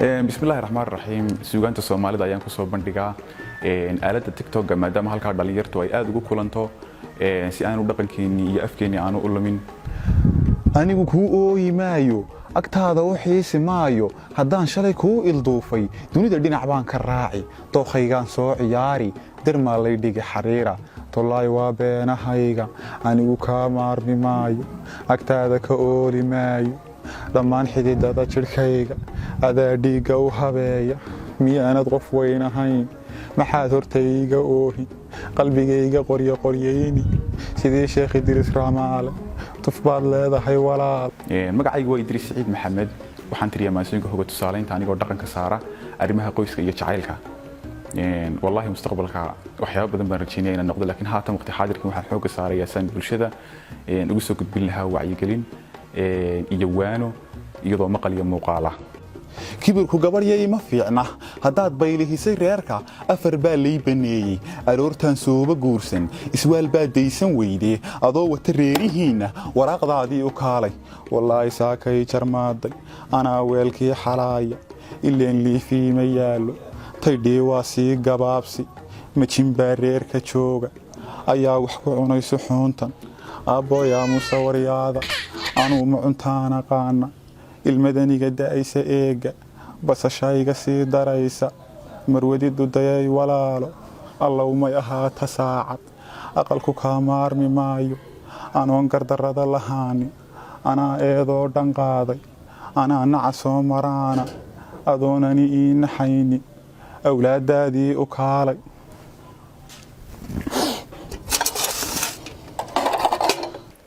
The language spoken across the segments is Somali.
بسم الله الرحمن الرحيم suugaanta Soomaalida ayaan ku soo bandhigaa aalada TikTok maadaama halka dhalinyartu ay aad ugu kulanto si aan u dhaqankeeni iyo afkeeni aan u lumin anigu ku ooyimaayo agtaada u xiisi maayo haddaan shalay ku ilduufay dunida dhinac baan ka raaci dookhaygaan soo ciyaari dirma lay dhigi xariira tolay waa beenahayga anigu ka maarmi maayo agtaada ka oolimaayo dhammaan xididada jirkayga adaa dhiiga u habeeya miyaanad qof weyn ahayn maxaad hortayga oohi qalbigayga qoryayni sidii Sheekh Idris Raamaale tuf baad leedahay walaal magacaygu waa Idris Saciid Maxamed waxaan tiriyaa maasooyinka hoga tusaaleynta anigoo dhaqanka saara arrimaha qoyska iyo jacaylka wallahi mustaqbalka waxyaabo badan baan rajaynaya inaan noqdo laakiin haatan waqti xaadirkan waxaan xoog saarayaa san bulshada ugu soo gudbin lahaa wacyigelin iyo waano iyadoo maqal iyo muuqaal ah kibirku gabaryay ma fiicna hadaad baylihisay reerka afar baa lay baneeyay aroortan sooba guursan iswaal baa deysan weydee adoo wata reerihiina waraaqdaadii u kaalay wallahi saakay jarmaaday ana weelkii xalaaya ileen liifii ma yaalo taydhii waa sii gabaabsi majin baa reerka jooga ayaa wax ku cunayso xoontan aabooyaa musawaryaada anuu ma cuntaana qaana ilmadaniga da'aysa eega basashayga sii daraysa marwadidu dayay walaalo allow may ahaata saacad aqalku kaa maarmi maayo anoon gardarrada lahaani anaa eedoo dhan qaaday anaa naca soo maraana adoonani ii naxayni awlaadaadii u kaalay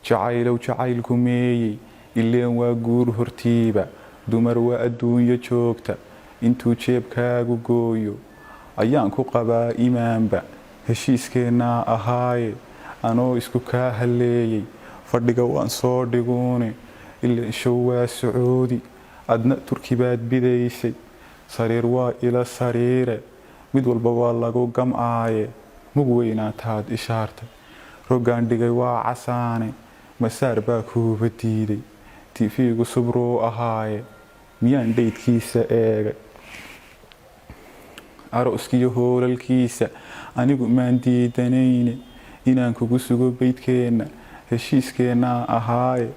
jacaylow jacaylku meeyey ileen waa guur hortiiba dumar waa adduunyo joogta intuu jeebkaagu gooyo ayaan ku qabaa imaanba heshiiskeenaa ahaaye anoo isku kaa halleeyey fadhiga waan soo dhiguune ileen show waa sacuudi adna turki baad bidaysay sariir waa ila sariire mid walba waa lagu gam'aaye mug weynaataad ishaartay rogaan dhigay waa casaane masaar baa kuuba diiday tiifiigu subruu ahaaye miyaan dhaydkiisa eegay arooskiyo hoolalkiisa anigu maan diidanayne inaan kugu sugo baydkeenna heshiiskeenaa ahaaye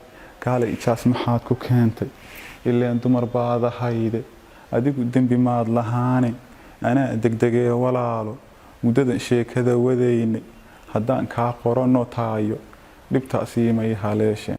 kaale ijaas maxaad ku keentay ileen dumar baad ahayde adigu dembi maad lahaane anaa degdegee walaalo muddadan sheekada wadaynay haddaan kaa qoranno taayo dhibtaasii may haleesheen